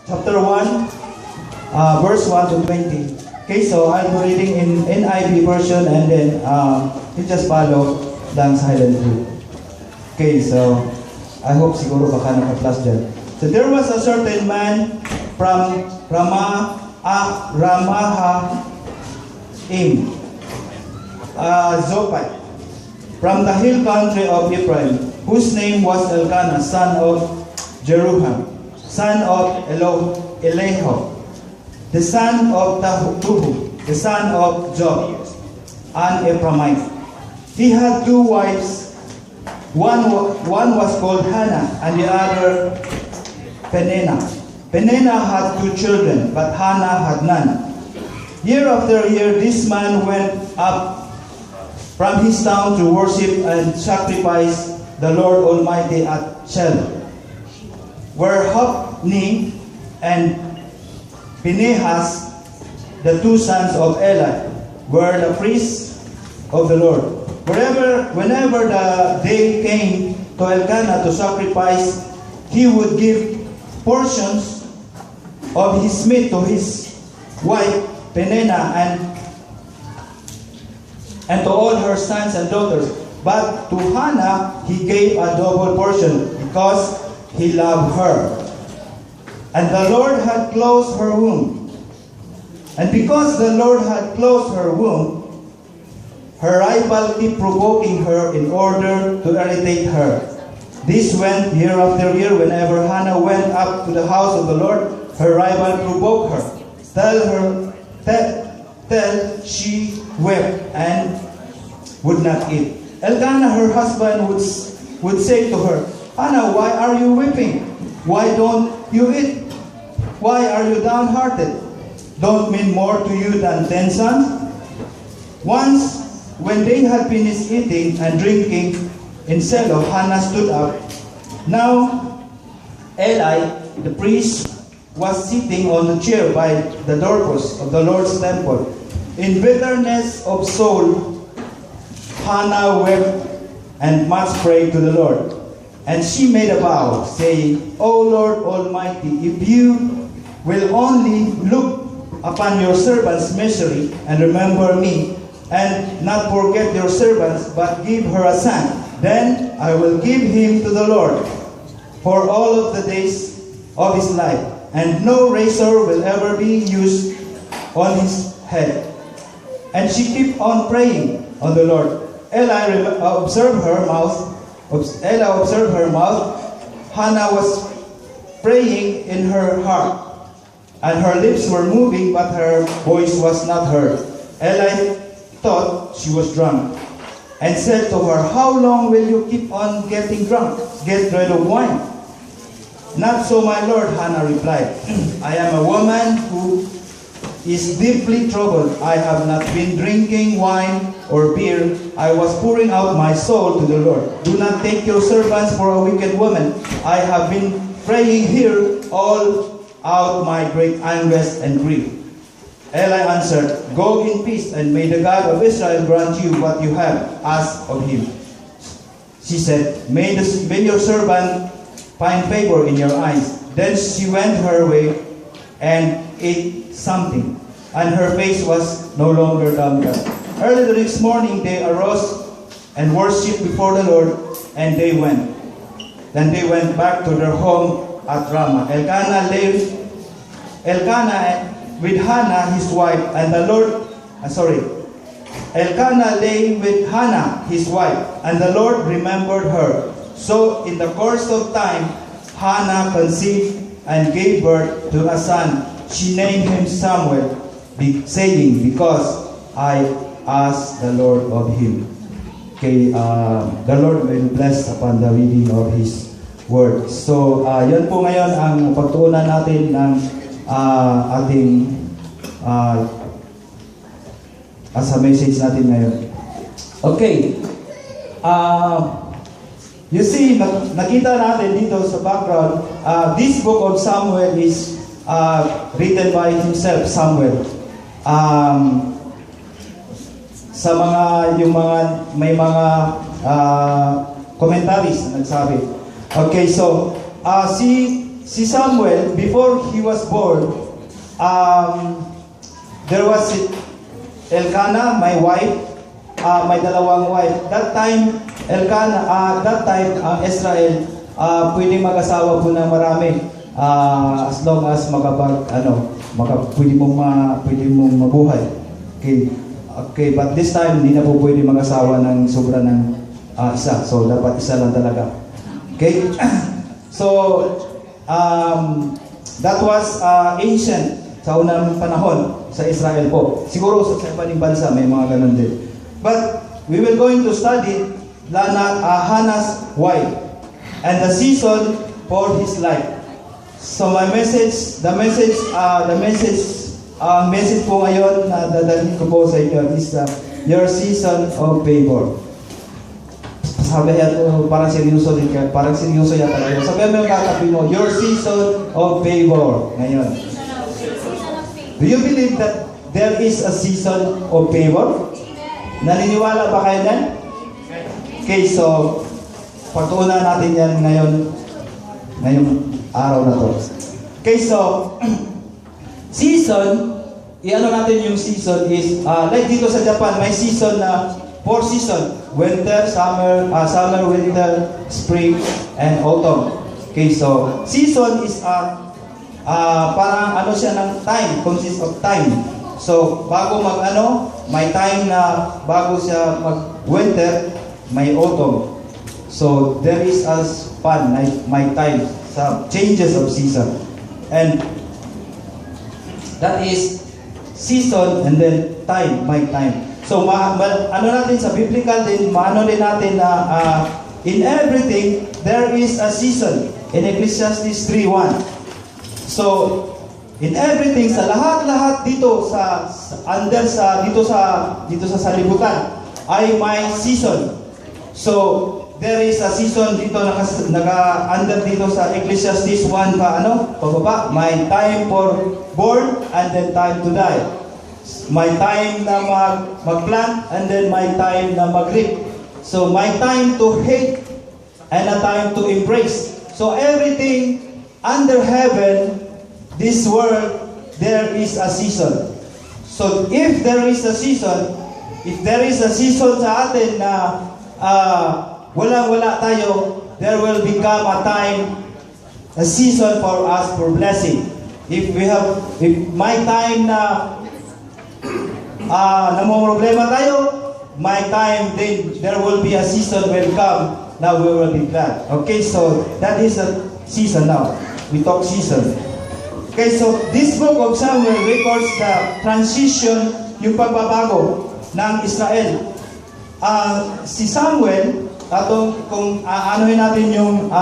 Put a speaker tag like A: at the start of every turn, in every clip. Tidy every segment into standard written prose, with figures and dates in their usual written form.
A: chapter 1, verse 1 to 20. Okay, so I'll be reading in NIV version and then you just follow lang silently. Okay, so I hope siguro baka naka-plus dyan. So there was a certain man from Ramahaim, Zophai, from the hill country of Ephraim, whose name was Elkanah, son of Jeruham, son of Elihu, the son of Tahuhu, the son of Job, an Ephraimite. He had two wives. One was called Hannah, and the other Peninnah. Peninnah had two children, but Hannah had none. Year after year, this man went up from his town to worship and sacrifice the Lord Almighty at Shiloh, where Hophni and Phinehas, the two sons of Eli, were the priests of the Lord. Whenever the day came to Elkanah to sacrifice, he would give portions of his meat to his wife Peninnah and to all her sons and daughters. But to Hannah he gave a double portion because he loved her. And the Lord had closed her womb. And because the Lord had closed her womb, her rival kept provoking her in order to irritate her. This went year after year. Whenever Hannah went up to the house of the Lord, her rival provoked her, till she wept and would not eat. Elkanah, her husband, would say to her, Hannah, why are you weeping? Why don't you eat? Why are you downhearted? Don't mean more to you than 10 sons? Once, when they had finished eating and drinking in Shiloh, Hannah stood up. Now, Eli, the priest, was sitting on the chair by the doorpost of the Lord's temple. In bitterness of soul, Hannah wept and much prayed to the Lord. And she made a vow, saying, O Lord Almighty, if you will only look upon your servant's misery and remember me, and not forget your servants, but give her a son, then I will give him to the Lord for all of the days of his life, and no razor will ever be used on his head. And she kept on praying on the Lord. Eli observed her mouth. Hannah was praying in her heart, and her lips were moving, but her voice was not heard. Eli thought she was drunk, and said to her, How long will you keep on getting drunk? Get rid of wine. Not so, my Lord, Hannah replied. I am a woman who is deeply troubled. I have not been drinking wine or beer. I was pouring out my soul to the Lord. Do not take your servants for a wicked woman. I have been praying here all out my great anguish and grief. Eli answered, Go in peace, and may the God of Israel grant you what you have asked of him. She said, May your servant find favor in your eyes. Then she went her way and ate something, and her face was no longer downcast. Early the next morning they arose and worshipped before the Lord, and they went. Then they went back to their home at Ramah. Elkanah with Hannah his wife, and Elkanah lay with Hannah his wife, and the Lord remembered her. So in the course of time, Hannah conceived and gave birth to a son. She named him Samuel, saying, Because I asked the Lord of him. Okay, the Lord will bless upon the reading of His Word. So, yan po ngayon ang pagtuunan natin ng ating as a message natin ngayon. Okay. You see, nakita natin dito sa background, this book of Samuel is written by himself, Samuel. Sa may mga commentaries na nagsabi. Okay, so si si Samuel, before he was born, there was Elkanah, my wife, may dalawang wife. That time, Israel, pwede mag-asawa po ng marami. As long as pwede mong mabuhay. Okay, but this time, hindi na po pwede mag-asawa ng sobra ng isa. So, dapat isa lang talaga. Okay? So, that was ancient sa unang panahon sa Israel po. Siguro sa ibang bansa may mga ganun din. But we will going to study Hannah's wife and the season for his life. So my message po ngayon na dadalhin ko po sa inyo is your season of favor. Sabi yan, parang seryoso din kayo. Parang seryoso yata kayo. Sabi mo yung katabi mo, your season of favor. Ngayon. Do you believe that there is a season of favor? Naniniwala ba kayo yan? Okay, so, pagtuunan natin yan ngayong araw na to. Okay, so, season, i-ano natin yung season is, like dito sa Japan, may season na 4 season. Winter, summer, winter, spring, and autumn. Okay, so, season is parang ano siya ng time, consists of time. So, bago may time na bago siya mag-winter, may autumn. So, there is a span, my time, sa changes of season. And that is season and then time, my time. So, natin sa biblical din, din natin na in everything, there is a season. In Ecclesiastes 3:1. So, in everything, sa lahat-lahat dito dito sa salibutan ay may season. So, there is a season dito naka-under dito sa Ecclesiastes 1 pababa, my time for born and then time to die. My time na mag-plant and then my time na mag-reap. So, my time to hate and a time to embrace. So, everything under heaven, this world, there is a season. So, if there is a season sa atin na walang-wala tayo, there will become a season for us for blessing. If my time na namumroblema tayo, my time, then there will be a season will come, now we will be glad. Okay, so that is a season now. We talk season. Okay, so this book of Samuel records the transition, yung pagbabago ng Israel. Si Samuel, kung anuhin natin yung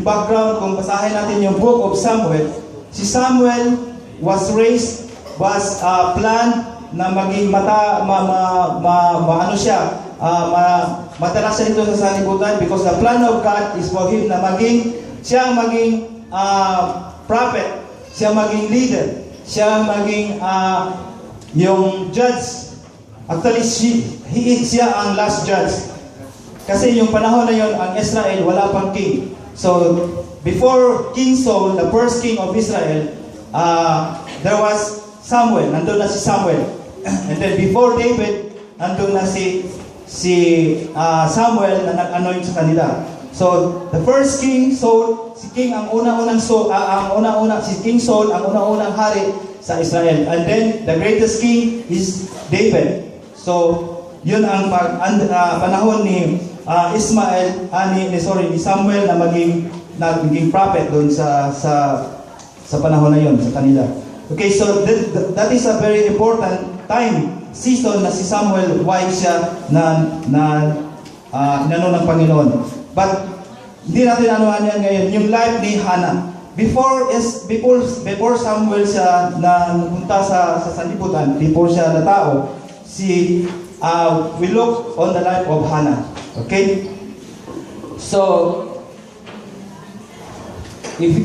A: background, kung basahin natin yung book of Samuel, si Samuel was planned na maging matalas siya dito sa salibutan because the plan of God is for him na siya maging prophet, siya maging leader, siya maging yung judge. Actually, siya ang last judge. Kasi yung panahon na yon, ang Israel, wala pang king. So, before King Saul, the first king of Israel, there was Samuel. Nandun na si Samuel. And then before David, nandun na si Samuel na nag-anoint sa kanila. So, the first king, Saul, si King Saul, ang unang hari sa Israel. And then, the greatest king is David. So, yun ang panahon ni Samuel na maging prophet doon sa panahon na yun, sa kanila. Okay, so that is a very important season na si Samuel, wife siya na inano ng Panginoon. But, hindi natin anuhan yan ngayon. Yung life ni Hannah. Before Samuel siya na punta sa sanlibutan, before siya na tao, we look on the life of Hannah. Okay? So, if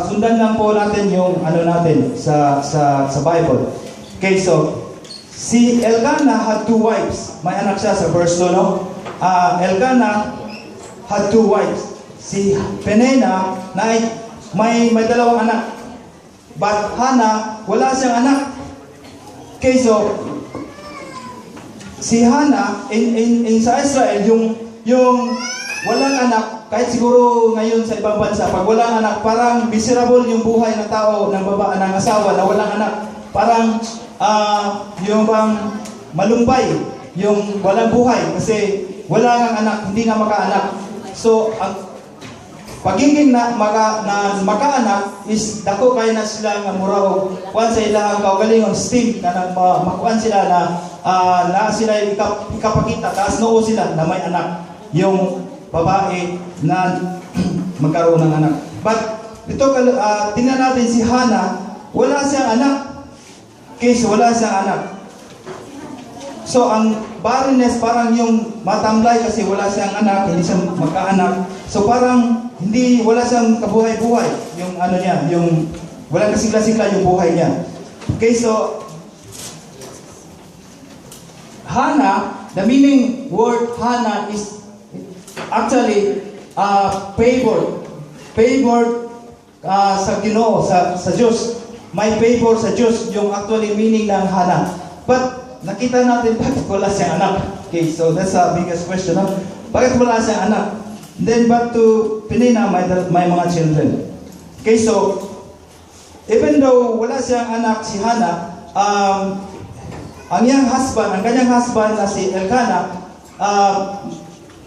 A: sundan lang po natin yung natin sa Bible. Okay, so, si Elkanah had 2 wives. May anak siya sa verse 2, no? Elkanah had 2 wives. Si Penina, may dalawang anak. But Hannah, wala siyang anak. Okay, so si Hannah in sa Israel, yung walang anak, kahit siguro ngayon sa ibang bansa, pag walang anak, parang miserable yung buhay ng tao, ng babae, ng asawa na walang anak. Parang yung bang malumbay, yung walang buhay kasi wala ngang anak, hindi nga makaanak. So ang pagiging makaanak is dako kay na sila nga mura kuan sa ilang kaugalingon steam na makuan sila na sila ikapakita taas noo sila na may anak yung babae na magkaroon ng anak. But ito tingnan natin si Hannah, wala siyang anak. Okay, so wala siyang anak. So ang barrenness parang yung matamlay kasi wala siyang anak, hindi siya magkaanak. So parang wala siyang kabuhay-buhay. Yung ano niya, yung wala kasigla-sigla yung buhay niya. Okay, so Hannah, the meaning word Hannah is actually favored. Favored sa Ginoo, sa Diyos. May favor sa Diyos, yung actually meaning ng Hannah. But nakita natin bakit wala siyang anak. Okay, so that's the biggest question. Bakit wala siyang anak? Then back to Penina, may mga children. Okay, so even though wala siyang anak si Hannah, ang kanyang husband na si Elkanah,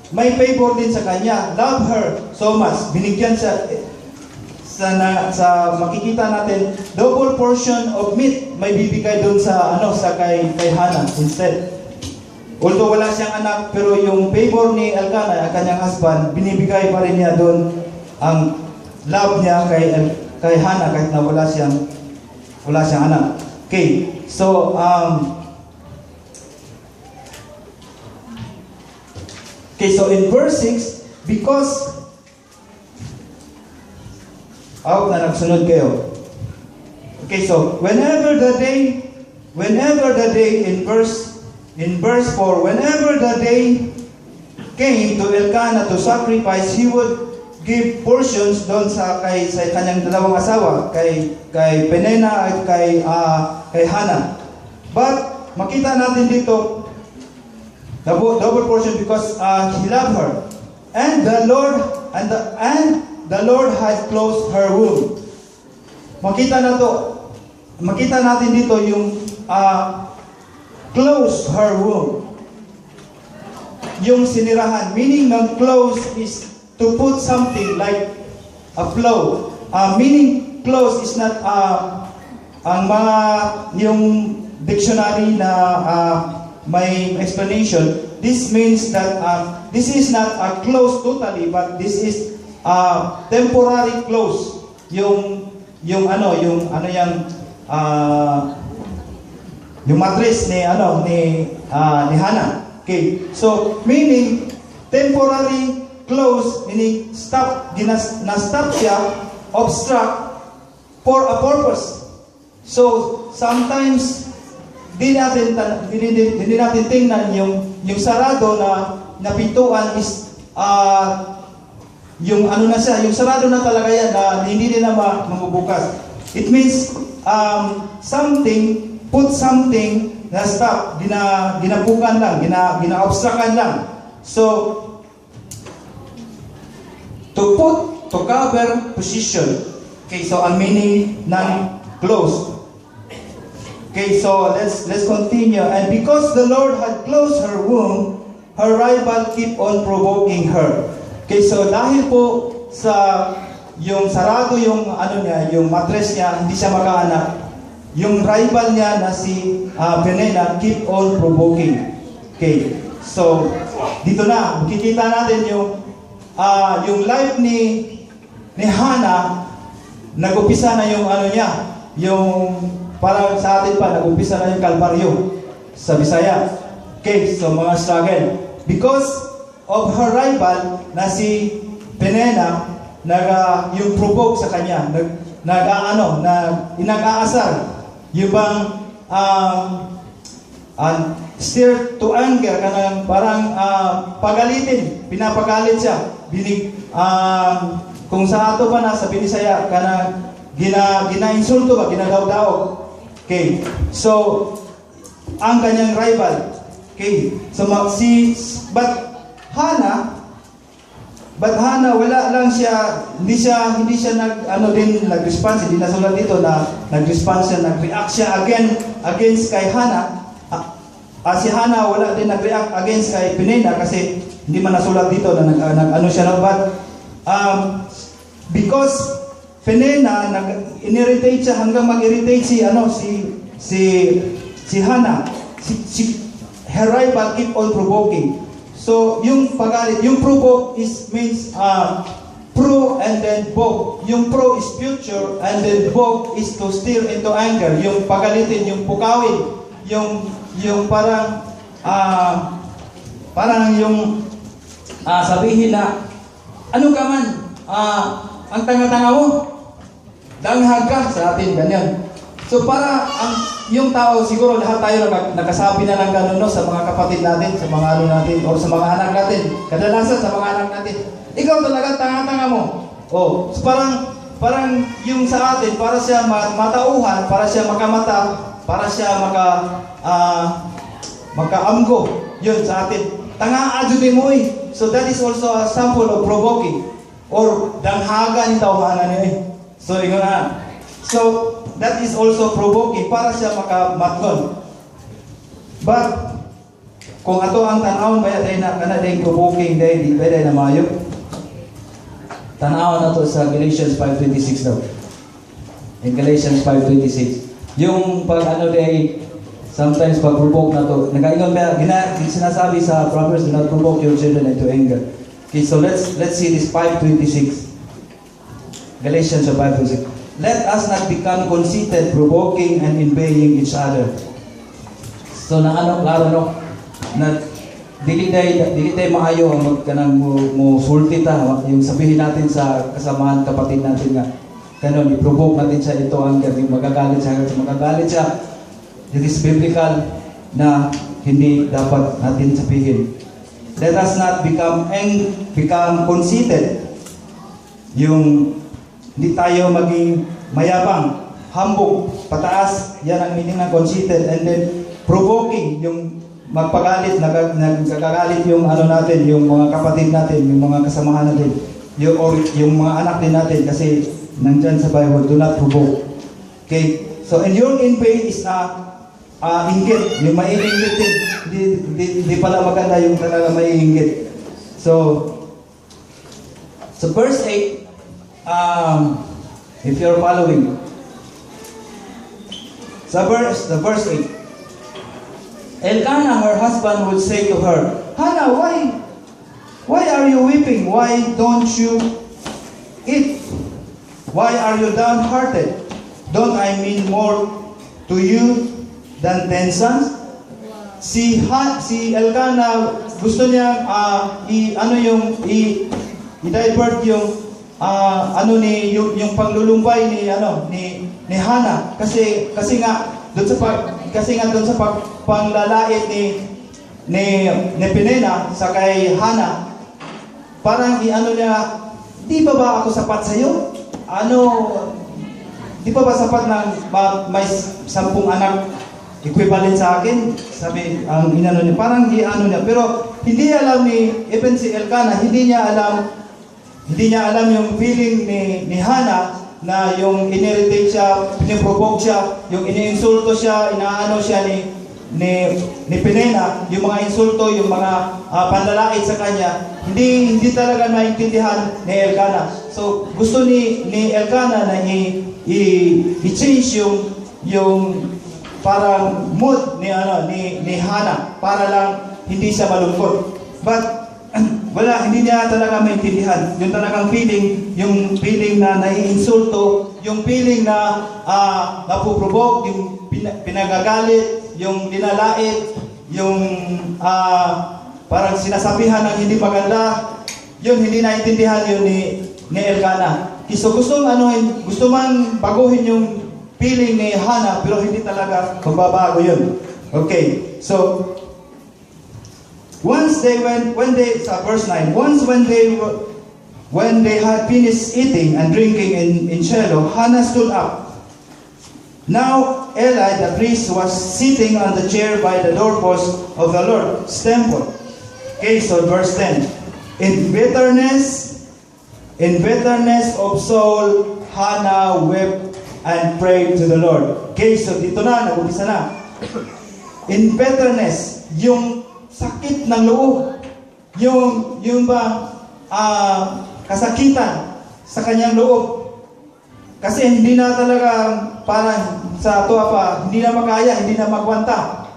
A: may favor din sa kanya. Love her so much. Binigyan siya sa makikita natin, double portion of meat may bibigay doon sa kay Hannah instead. Although wala siyang anak, pero yung favor ni Elkanah, ang kanyang husband, binibigay pa rin niya doon ang love niya kay Hannah kahit na wala siyang anak. Okay, so in verse 6, because na nagsunod kayo. Okay, so whenever the day in verse 4, whenever the day came to Elkanah to sacrifice, he would give portions doon sa kanyang dalawang asawa, kay Penina at kay Hannah. But makita natin dito double portion because he loved her. And the Lord had closed her womb. Makita natin dito yung close her womb. Yung sinirahan. Meaning ng close is to put something like a flow. Meaning close is not yung dictionary na may explanation. This means that this is not a close totally, but this is temporary close. Yung mattress ni Hannah. Okay. So meaning temporary close, meaning stop siya, obstruct for a purpose. So sometimes hindi natin tingnan yung sarado na pintuan is yung yung sarado na talaga yan na hindi nila mabubukas. It means put something na stop, ginapukan lang, gina-obstructan lang. So to cover position. Okay, so ang meaning ng close. Okay, so let's continue. And because the Lord had closed her womb, her rival keep on provoking her. Okay, so dahil po sa yung sarado yung yung mattress niya, hindi siya makaanak. Yung rival niya na si Penina keep on provoking. Okay, so dito na makikita natin yung life ni Hannah, nag-upisa na yung yung parang sa atin pa, nag-umpisa na yung Kalbaryo sa Bisaya. Okay, so mga struggle. Because of her rival na si Penina, yung provoke sa kanya, inag-aasar. Yung bang stir to anger, parang pagalitin, pinapagalit siya. kung sa ato pa na sa Binisaya kana gina-insulto ba, ginadaw-daw. Okay. So ang kanyang rival. Okay. So but Hana wala lang siya, hindi siya nag-response, hindi nasulat dito na nag-response siya, nag-react siya against kay Hana. Si Hana wala din nag-react against kay Penina kasi hindi man nasulat dito na nag-ano siya, but because Penina in-irritate siya hanggang mag-irritate si Hana. Her rival keep on provoking. So, yung pagalit, yung provoke means pro and then vogue. Yung pro is future and then vogue is to steer into anger. Yung pagalitin, yung pukawin, yung parang yung sabihin na, ano ka man, ang tanga-tanga mo, danghag ka sa atin, ganyan. So para yung tao, siguro lahat tayo nakasabi na ng gano'n, no, sa mga kapatid natin, sa mga ano natin, o sa mga anak natin. Kadalasan sa mga anak natin, ikaw talaga tanga-tanga mo. Oh, so parang yung sa atin, para siya matauhan, para siya makamata, para siya makaamgo. Yun sa atin. Tanga ajude mo eh. So that is also a sample of provoking. Or danghaga ni tauhanan niya eh. So ingon na. So that is also provoking para siya makamatgon. But kung ato ang tanawon baya day na kana day provoking day di pwede na maayo. Tanawon nato sa Galatians 5:26 daw. In Galatians 5:26. Yung pag ano day sometimes pag provoke nato, nagaingon ba sinasabi sa Proverbs, do not provoke your children into anger. Okay, so let's see this 5:26. Galatians 5:26. Let us not become conceited, provoking and envying each other. So na klaro no, na dili day maayo ang magkanang mo sulti ta, yung sabihin natin sa kasamahan kapatid natin nga kanon i-provoke natin siya ito ang magagalit siya. It is biblical na hindi dapat natin sabihin. Let us not become conceited. Yung hindi tayo maging mayabang, hambog, pataas, yan ang meaning ng conceited. And then, provoking, yung magpagalit, nagkagalit yung ano natin, yung mga kapatid natin, yung mga kasamahan natin, yung mga anak din natin, kasi nandyan sa Bible, do not provoke. Okay? So, and yung envy is inggit, yung maiinggit din. Hindi pala maganda yung talaga maiinggit. So verse 8, if you're following, the verse 8, Elkanah, her husband, would say to her, Hannah, why are you weeping? Why don't you eat? Why are you downhearted? Don't I mean more to you than 10 sons? Si Elkanah gusto niya i-divert yung yung paglulumbay ni Hana kasi nga doon sa panglalait ni Penina sa kay Hana, parang niya, di ba ako sapat sa iyo? Di ba sapat ng may 10 anak equivalent sa akin? Sabi ang inano niya, parang niya, pero hindi alam even si Elkanah, hindi niya alam yung feeling ni Hana na yung inirritate siya, piniprovoke siya, yung iniinsulto siya, inaano siya ni Penina, yung mga insulto, yung mga panlalait sa kanya, hindi talaga maintindihan ni Elkanah. So gusto ni Elkanah na i-change yung parang mood ni Hana para lang hindi siya malungkot. But hindi niya talaga maintindihan. Yung talagang feeling, yung feeling na naiinsulto, yung feeling na napuprovoke, yung pinagagalit, yung linalait, yung parang sinasabihan ng hindi maganda, yun hindi naintindihan yun ni Elkanah. So gusto man baguhin yung feeling ni Hana, pero hindi talaga magbabago yun. Okay, so when they, sa verse 9, when they When they had finished eating and drinking in Shiloh, Hannah stood up. Now Eli the priest was sitting on the chair by the doorpost of the Lord's temple. Okay, so verse 10. In bitterness of soul, Hannah wept and prayed to the Lord. Okay, so dito na, nag-umpisa na. In bitterness, yung sakit ng loob, yung ba, kasakitan sa kanyang loob. Kasi hindi na talaga, parang sa tuwa pa, hindi na makaya, hindi na magwanta.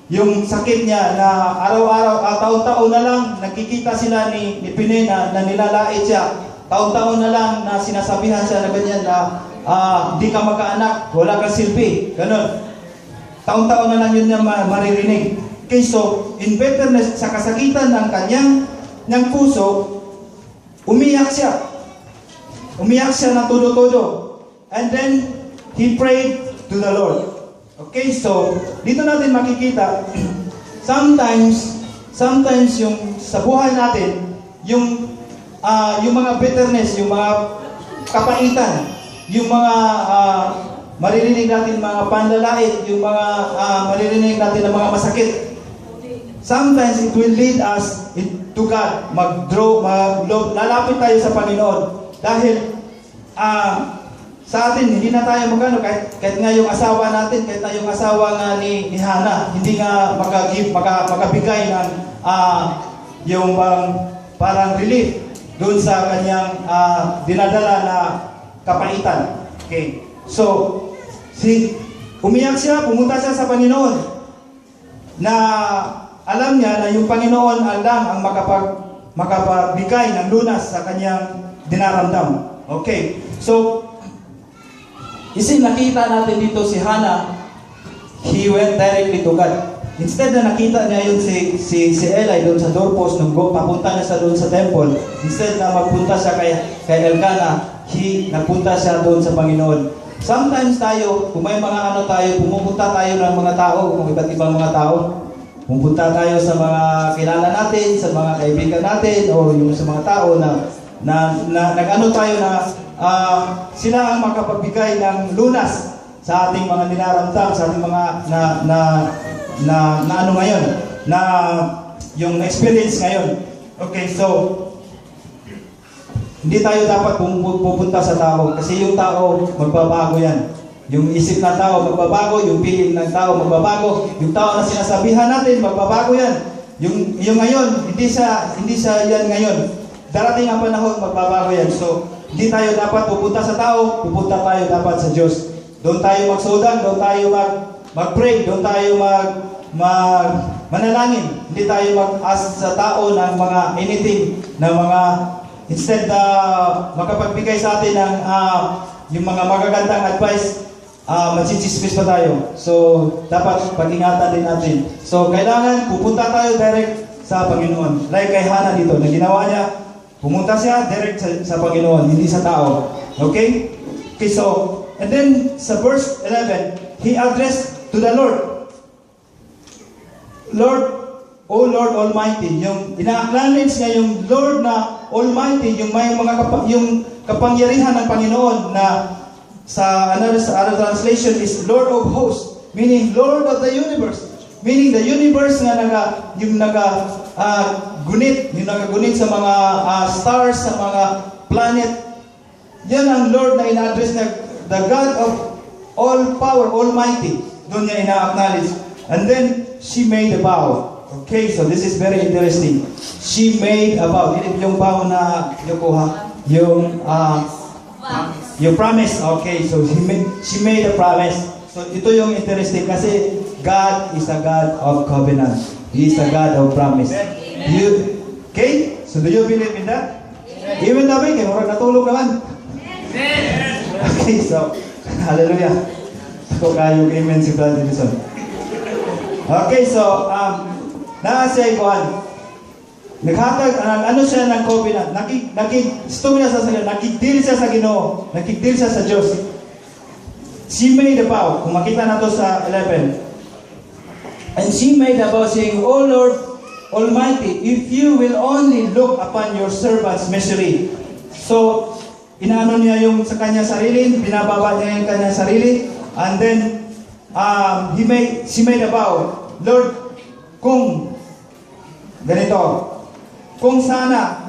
A: Yung sakit niya na araw-araw, taon-taon na lang, nakikita sila ni Pinena na nilalait siya. Taon-taon na lang na sinasabihan siya na ganyan na hindi ka magkaanak, wala kang silbi. Ganon. Taon-taon na lang yun niya maririnig. Okay, so, in bitterness, sa kasakitan ng kanyang puso, umiyak siya. Umiyak siya na todo-todo. And then, he prayed to the Lord. Okay, so, dito natin makikita, sometimes yung sa buhay natin, yung mga bitterness, yung mga kapaitan, yung mga maririnig natin mga panlalait, yung mga maririnig natin ng mga masakit. Sometimes it will lead us to God. Lalapit tayo sa Panginoon. Dahil sa atin, hindi na tayo magano, kahit nga yung asawa natin, kahit na yung asawa nga ni Hannah, hindi nga makabigay ng yung parang relief doon sa kanyang dinadala na kapaitan. Okay. So, umiyak siya, pumunta siya sa Panginoon na alam niya na yung Panginoon lang ang makapagbigay ng lunas sa kanyang dinaramdam. Okay. So, nakita natin dito si Hannah, he went directly to God. Instead na nakita niya yun si Eli doon sa doorpost, nung papunta niya sa doon sa temple, instead na magpunta siya kay Elkanah, nagpunta siya doon sa Panginoon. Sometimes tayo, kung may mga pumupunta tayo ng mga tao, kung iba't ibang mga tao, pumupunta tayo sa mga kilala natin, sa mga kaibigan natin, o yung sa mga tao nag-ano tayo na sila ang makapagbigay ng lunas sa ating mga dinaramdam, sa ating mga ano ngayon, na yung experience ngayon. Okay, so hindi tayo dapat pupunta sa tao kasi yung tao magbabago yan. Yung isip ng tao magbabago, yung feeling ng tao magbabago, yung tao na sinasabihan natin magbabago yan. Yung ngayon, hindi siya yan ngayon. Darating ang panahon, magbabago yan. So, hindi tayo dapat pupunta sa tao, pupunta tayo dapat sa Diyos. Doon tayo magsudan, doon tayo mag-pray, doon tayo manalangin. Hindi tayo mag-ask sa tao ng mga anything, ng mga, instead na makapagbigay sa atin ng yung mga magagandang advice, magsisismis pa tayo. So, dapat pag-ingatan din natin. So, kailangan pupunta tayo direct sa Panginoon. Like kay Hannah dito, na ginawa niya, pumunta siya direct sa Panginoon, hindi sa tao. Okay? Okay, so, and then sa verse 11, he addressed to the Lord. Lord, O Lord Almighty, yung ina-acknowledge niya yung Lord na Almighty, yung may yung kapangyarihan ng Panginoon na sa other translation is Lord of Hosts, meaning Lord of the universe. Meaning the universe nga nagagunit sa mga stars, sa mga planet. Yan ang Lord na ina-address na the God of all power, Almighty. Doon niya ina-acknowledge. And then, she made a vow. Okay, so this is very interesting. She made a vow. Yung vow na nakuha, yung promise. Okay, so she made a promise. So ito yung interesting kasi God is a God of covenant. He is a God of promise. Okay? So do you believe in that? Even namin, kaya murag natulog naman. Okay, so hallelujah. Ako kayo, amen si Brother Edison. Okay, so siya ikuan. Naghatag, ano siya ng covenant? Nakikidil siya sa Ginoo. Nakikidil siya sa Diyos. She made a vow. Kung makita na to sa 11. And she made a vow saying, O Lord Almighty, if you will only look upon your servant's misery. So, inaano niya yung sa kanya sarili, binababa niya yung kanya sarili, and then, she made a vow, Lord, kung ganito, kung sana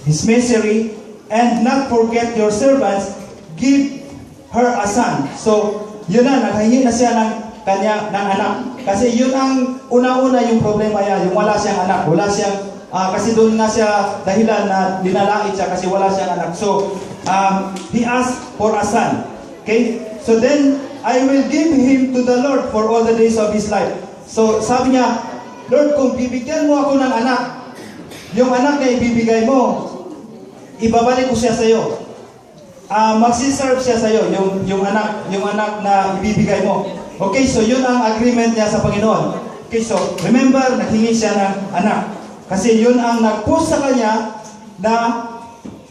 A: his misery and not forget your servants, give her a son. So, yun na, naghahingi na siya ng anak. Kasi yun ang una-una yung problema niya, yung wala siyang anak. Wala siyang, kasi doon nga siya dahilan na dinalait siya kasi wala siyang anak. So, he asked for a son. Okay? So then, I will give him to the Lord for all the days of his life. So, sabi niya, Lord, kung bibigyan mo ako ng anak, yung anak na ibibigay mo, ibabalik ko siya sa iyo. Magsiserve siya sa iyo, yung anak na ibibigay mo. Okay, so yun ang agreement niya sa Panginoon. Okay, so remember, naghingi siya ng anak. Kasi yun ang nag-push sa kanya na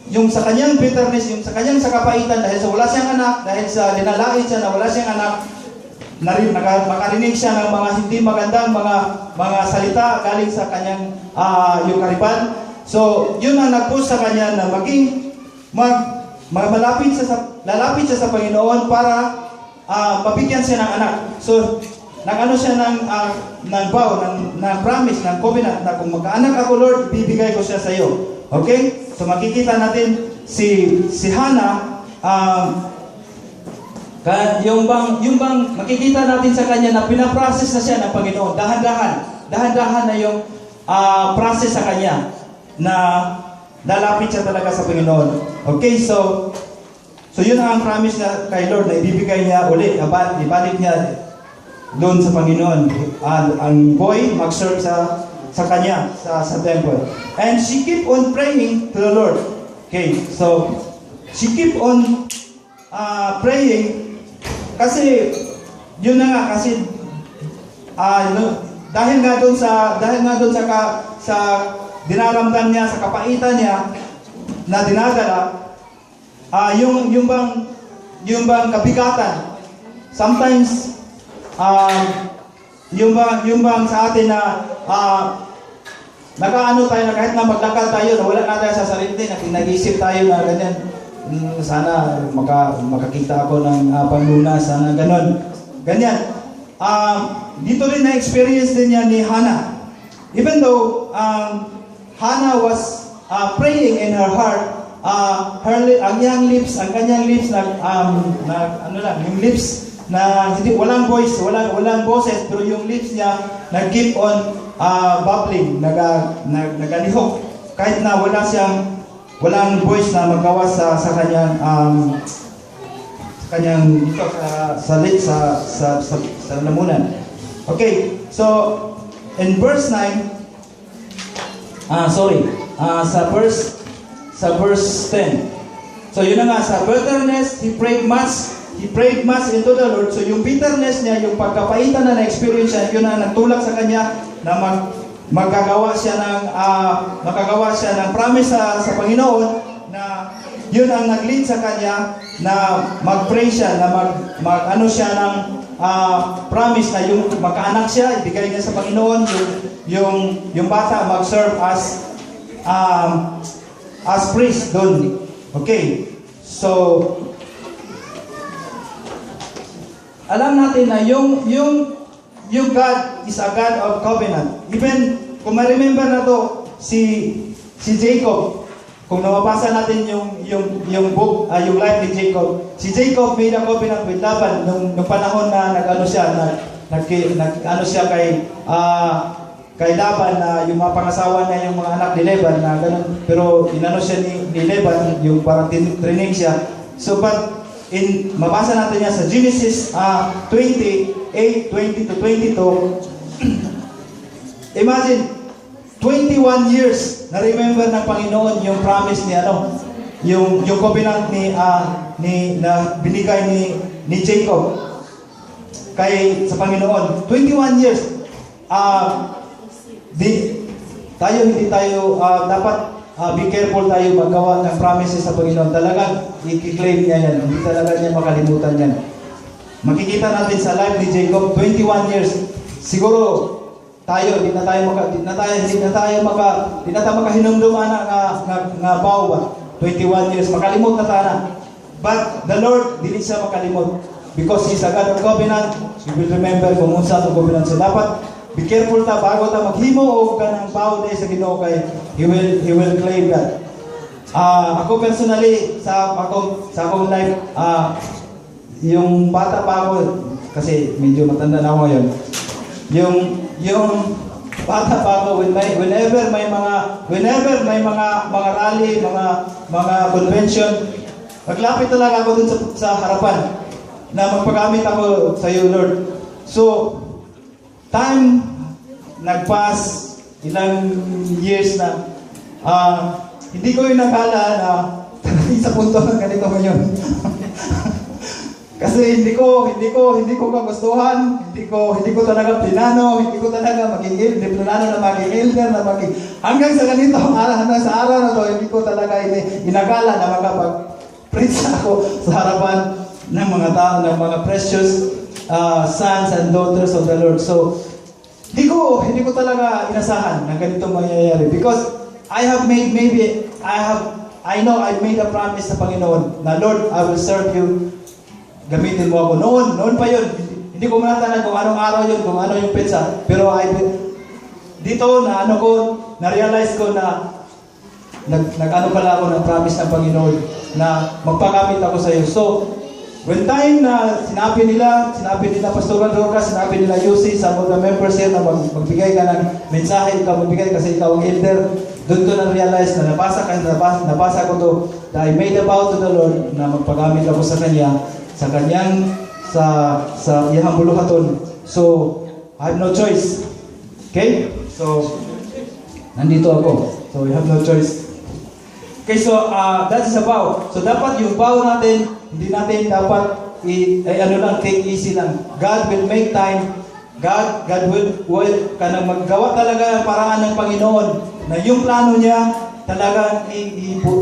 A: yung sa kanyang bitterness, yung sa kanyang sakapaitan, dahil sa wala siyang anak, dahil sa linalait siya na wala siyang anak, makarinig siya ng mga hindi magandang mga salita galing sa kanyang yung kariban. So, yun ang nag-push sa kanya na lalapit siya sa Panginoon para mabigyan siya ng anak. So, nag-ano siya ng vow, ng promise, ng covenant na kung magkaanak ako, Lord, bibigay ko siya sa iyo. Okay? So, makikita natin si Hannah, yung bang makikita natin sa kanya na pinaprocess na siya ng Panginoon. Dahan-dahan na yung process sa kanya na lalapit siya talaga sa Panginoon. Okay, so yun ang promise na kay Lord na ibibigay niya ulit, ibalik niya doon sa Panginoon. Ang boy mag-serve sa kanya, sa temple. And she keep on praying to the Lord. Okay, so she keep on praying kasi yun na nga, kasi dahil nga doon sa dinaramdam niya, sa kapaitan niya na dinadala, yung bang kabigatan. Sometimes yung bang sa atin na nakaano tayo na kahit na maglakad tayo, na wala na tayo sa sarili, nag-iisip tayo na ganyan, sana makakita ako ng panglunas, sana ganon. Ganyan. Dito rin na-experience din niya ni Hannah. Even though Hannah was praying in her heart, ang kanyang lips yung lips na hindi walang voice, walang boses, pero yung lips niya nag-keep on bubbling, nagalihok kahit na walang voice na magawa sa kanyang dito sa lamunan. Okay, so in verse 9, sa verse 10. So yun na nga, sa bitterness, he prayed much into the Lord. So yung bitterness niya, yung pagkapaitan na na-experience siya, yun ang nagtulak sa kanya na magagawa siya ng promise sa Panginoon, na yun ang nag-lead sa kanya na mag-pray siya, na mag-ano siya ng promise na yung magkaanak siya, ibigay niya sa Panginoon, yung bata mag-serve as priest doon. Okay. So, alam natin na yung God is a God of covenant. Even kung ma-remember na to si Jacob, kung nababasa natin yung book, yung life ni Jacob, si Jacob made a covenant with Laban nung panahon na nag-ano siya kay Laban, na yung mga pangasawa niya, yung mga anak ni Laban na ganun, pero inano siya ni Laban, yung parang trinig siya. So but mabasa natin yan sa Genesis 28:20 to 22. Imagine 21 years na remember ng Panginoon yung promise ni yung covenant na binigay ni Jacob sa Panginoon. 21 years. Hindi tayo dapat be careful tayo magawa ng promises sa Panginoon. Talagang i-claim niya yan. Hindi talaga niya makalimutan yan. Makikita natin sa life ni Jacob, 21 years. Siguro di na tayo makahinumduman nga baw ba 21 years makalimot na tayo na. But the Lord dili siya makalimot because He's a God of covenant. He will remember kung unsa ang covenant. So dapat be careful ta bago ta maghimo og kanang baw day sa Ginoo kay He will claim that. Ako personally sa akong life yung bata pa ako kasi medyo matanda na ako ngayon. Yung bata pa ako whenever may mga rally, mga convention, maglapit talaga ako dun sa harapan na magpagamit ako sa iyo, Lord. So time nagpass ilang years na hindi ko inakala na sa punto ng ganito ngayon. Kasi hindi ko kagustuhan, hindi ko talaga pinano, hindi ko talaga maging elder na maging hanggang sa ganito hanggang sa araw na to, hindi ko talaga inakala na makapag-preach ako sa harapan ng mga tao, ng mga precious sons and daughters of the Lord. So hindi ko talaga inasahan na ganito mangyayari because I know I've made a promise sa Panginoon na Lord, I will serve you. Gamitin mo ako. Noon pa yun. Hindi ko manatanan kung anong araw yun, kung ano yung petsa. Pero dito na-realize ko na nag-ano pala ako ng promise ng Panginoon na magpagamit ako sa iyo. So, when time na sinabi nila Pastor Dorcas, sinabi nila UC, some of the members here na magbigay ka ng mensahe, ikaw magbigay kasi ikaw ang elder, doon ko na-realize na nabasa ko to, that I made a vow to the Lord na magpagamit ako sa Kanya, sa iyang buluhaton. So, I have no choice. Okay? So, nandito ako. So, I have no choice. Okay, so, that is a vow. So, dapat yung vow natin, hindi natin dapat, take easy lang. God will make time. God will kanang maggawa talaga ang paraan ng Panginoon na yung plano niya talaga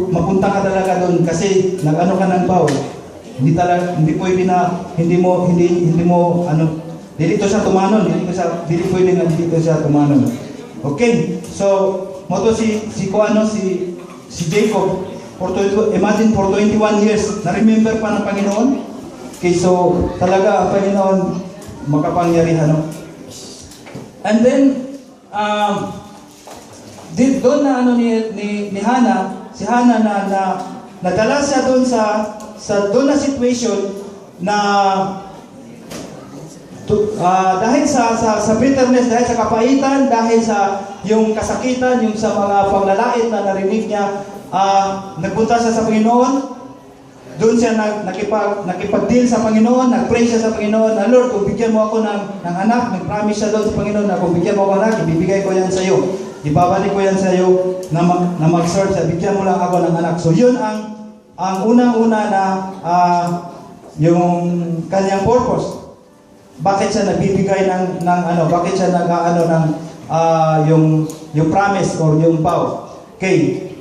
A: mapunta ka talaga doon kasi nag-ano ka ng vow. Hindi pwede na hindi mo dito siya tumanon, dili pwede na dito siya tumanon. Okay. So, moto si Jacob imagine for 21 years na-remember pa ng Panginoon. Okay, so talaga ang Panginoon makapangyarihan, no? And then doon na ni Hannah, si Hannah na nadala siya doon doon na situation na dahil sa bitterness, dahil sa kapaitan, dahil sa yung kasakitan, yung sa mga paglalait na narinig niya, nagpunta siya sa Panginoon. Doon siya nakipag-deal sa Panginoon, nag-pray siya sa Panginoon, na Lord, kung bigyan mo ako ng anak, nag-promise siya doon sa Panginoon na kung bigyan mo ako ng anak, ibibigay ko yan sa iyo. Ibabalik ko yan sa iyo na mag-serve siya, bigyan mo lang ako ng anak. So yun ang unang-una na yung kanyang purpose. Bakit siya nagbibigay bakit siya yung promise or yung vow. Okay.